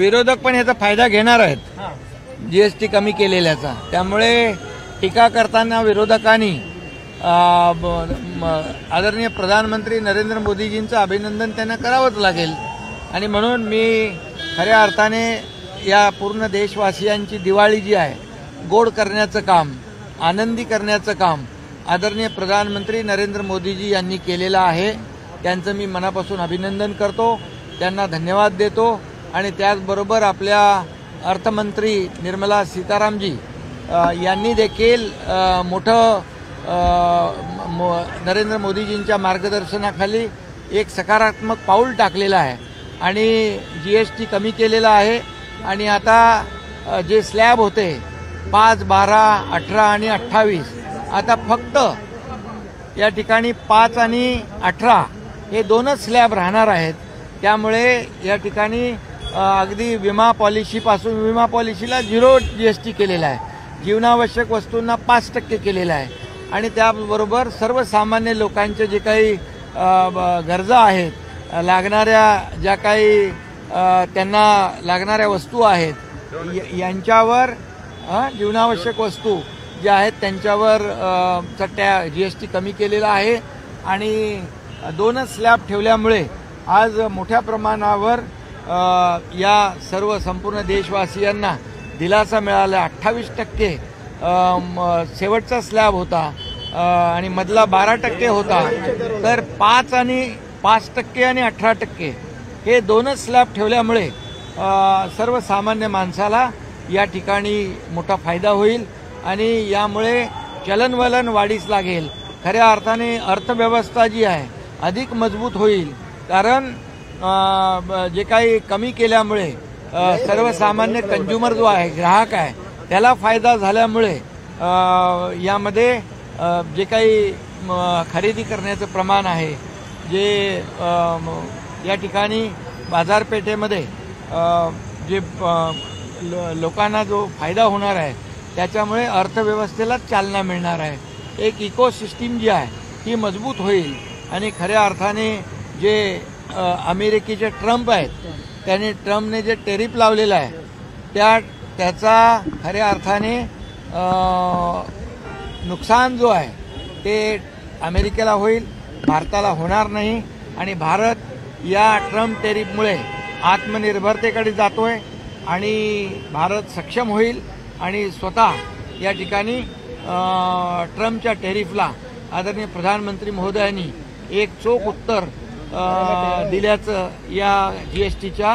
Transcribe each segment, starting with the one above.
विरोधक पण याचा फायदा घेणार आहेत जीएसटी कमी केलेल्याचा। त्यामुळे टीका करताना विरोधकांनी आदरणीय प्रधानमंत्री नरेंद्र मोदीजींचं अभिनंदन त्यांना करावंच लागेल। आणि म्हणून मी खऱ्या अर्थाने या पूर्ण देशवासियांची दिवाळी जी आहे गोड करण्याचं काम, आनंदी करण्याचं काम आदरणीय प्रधानमंत्री नरेंद्र मोदीजी यांनी केलेलं आहे। त्यांचं मी मनापासून अभिनंदन करतो, त्यांना धन्यवाद देतो। आणि त्याचबरोबर आपल्या अर्थमंत्री निर्मला सीतारामजी यांनी देखील मोठं नरेंद्र मोदीजींच्या मार्गदर्शनाखाली एक सकारात्मक पाऊल टाकलेलं आहे आणि जीएसटी कमी केलेला आहे। आणि आता जे स्लॅब होते 5, 12, 18 आणि 28 आता फक्त या ठिकाणी 5 आणि 18 हे दोनच स्लॅब राहणार आहेत। त्यामुळे या ठिकाणी अगदी विमा पॉलिसीला 0 जीएसटी केलेला आहे, जीवनावश्यक वस्तूंना 5% केलेला आहे आणि त्याबरोबर सर्वसामान्य लोकांचे जे काही गरजा आहेत, लागणाऱ्या ज्या काही त्यांना लागणाऱ्या वस्तू आहेत यांच्यावर जीवनावश्यक वस्तू ज्या आहेत त्यांच्यावर जीएसटी कमी केलेला आहे। आणि 2च स्लॅब ठेवल्यामुळे आज मोठ्या प्रमाणावर या सर्व संपूर्ण देशवासियांना दिलासा मिळाला। 28% शेवटचा स्लॅब होता आणि मधला 12% होता, तर 5% आणि 18% हे 2च स्लॅब ठेवल्यामुळे सर्वसामान्य माणसाला या ठिकाणी मोठा फायदा होईल आणि यामुळे चलनवलन वाढीस लागेल। खऱ्या अर्थाने अर्थव्यवस्था जी आहे अधिक मजबूत होईल, कारण जे काही कमी केल्यामुळे सर्वसामान्य कंझ्युमर जो आहे, ग्राहक आहे, त्याला फायदा झाल्यामुळे यामध्ये जे काही खरेदी करण्याचं प्रमाण आहे, जे या ठिकाणी बाजारपेठेमध्ये जे लोकांना जो फायदा होणार आहे त्याच्यामुळे अर्थव्यवस्थेला चालना मिळणार आहे। एक इकोसिस्टीम जी आहे ती मजबूत होईल आणि खऱ्या अर्थाने जे अमेरिकेचे ट्रम्प आहेत ट्रम्पने जे टेरिफ लावलेला आहे त्याचा खऱ्या अर्थाने नुकसान जो आहे ते अमेरिकेला होईल, भारताला होणार नाही। आणि भारत या ट्रम्प टेरिफमुळे आत्मनिर्भरतेकडे जातोय आणि भारत सक्षम होईल आणि स्वतः या ठिकाणी ट्रम्पच्या टेरिफला आदरणीय प्रधानमंत्री महोदयांनी एक चोख उत्तर दिल्याचं या जीएसटीच्या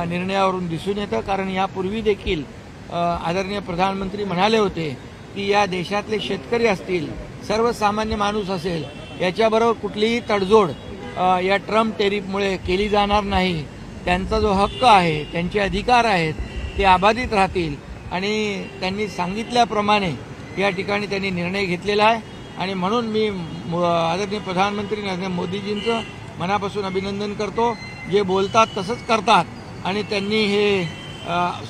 निर्णयावरून दिसून येतं। कारण यापूर्वी देखील आदरणीय प्रधानमंत्री म्हणाले होते की या देशातले शेतकरी असतील, सर्वसामान्य माणूस असेल, याच्याबरोबर कुठलीही तडजोड या ट्रम्प टेरिफमुळे केली जाणार नाही। त्यांचा जो हक्क आहे, त्यांचे अधिकार आहेत ते अबाधित राहतील आणि त्यांनी सांगितल्याप्रमाणे या ठिकाणी त्यांनी निर्णय घेतलेला आहे। आणि म्हणून मी आदरणीय प्रधानमंत्री नरेंद्र मोदीजींचं मनापासून अभिनंदन करतो। जे बोलतात तसंच करतात आणि त्यांनी हे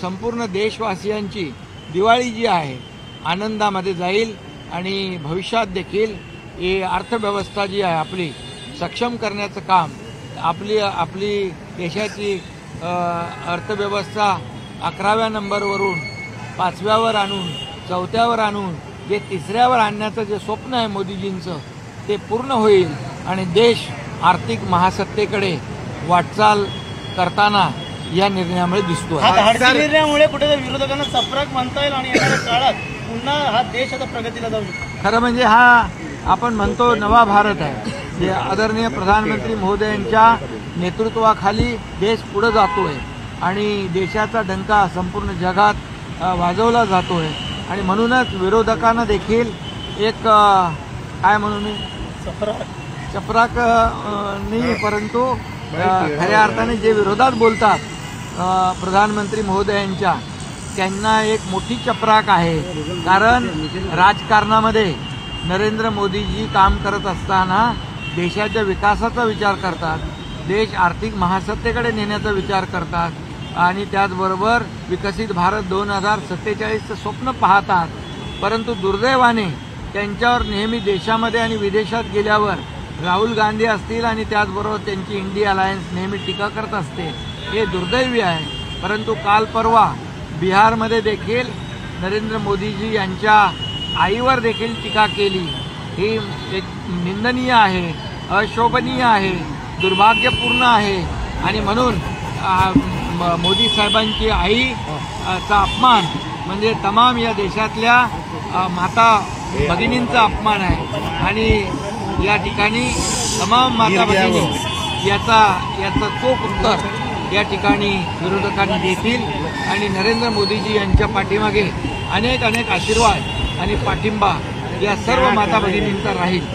संपूर्ण देशवासियांची दिवाळी जी आहे आनंदामध्ये जाईल आणि भविष्यात देखील ही अर्थव्यवस्था जी आहे आपली सक्षम करण्याचं काम, आपली देशाची अर्थव्यवस्था 11व्या नंबरवरून 5व्यावर आणून 4थ्यावर आणून जे 3ऱ्यावर आणण्याचं जे स्वप्न आहे मोदीजींचं ते पूर्ण होईल आणि देश आर्थिक महासत्तेकडे वाटचाल करताना या निर्णयामुळे दिसतो। निर्णयामुळे कुठेतरी विरोधकांना चपराक म्हणता येईल आणि येणाऱ्या काळात पुन्हा हा देश आता प्रगतीला जाऊ शकतो। खरं म्हणजे हा आपण म्हणतो नवा भारत आहे, जे आदरणीय प्रधानमंत्री महोदयांच्या नेतृत्वाखाली देश पुढे जातोय आणि देशाचा डंका संपूर्ण जगात वाजवला जातोय। आणि म्हणूनच विरोधकांना देखील एक काय म्हणू मी चपराक नाही, परंतु खऱ्या अर्थाने जे विरोधात बोलतात प्रधानमंत्री महोदयांच्या त्यांना एक मोठी चपराक आहे। कारण राजकारणामध्ये नरेंद्र मोदीजी काम करत असताना देशाच्या विकासाचा विचार करतात, देश आर्थिक महासत्तेकडे नेण्याचा विचार करतात आणि त्याचबरोबर विकसित भारत 2047चं स्वप्न पाहतात। परंतु दुर्दैवाने त्यांच्यावर नेहमी देशामध्ये आणि विदेशात गेल्यावर राहुल गांधी असतील आणि त्याचबरोबर त्यांची इंडिया अलायन्स नेहमी टीका करत असते। हे दुर्दैवी आहे परंतु काल परवा बिहारमध्ये देखील नरेंद्र मोदीजी यांच्या आईवर देखील टीका केली. ही एक निंदनीय आहे, अशोभनीय आहे, दुर्भाग्यपूर्ण आहे. आणि म्हणून मोदी साहेबांची आईचा अपमान म्हणजे तमाम या देशातल्या माता भगिनींचा अपमान आहे. आणि या ठिकाणी तमाम माता भगिनी याचं चोख उत्तर या ठिकाणी विरोधकांनी देतील. आणि नरेंद्र मोदीजी यांच्या पाठीमागे अनेक अनेक आशीर्वाद आणि पाठिंबा या सर्व माता भगिनींचा राहील.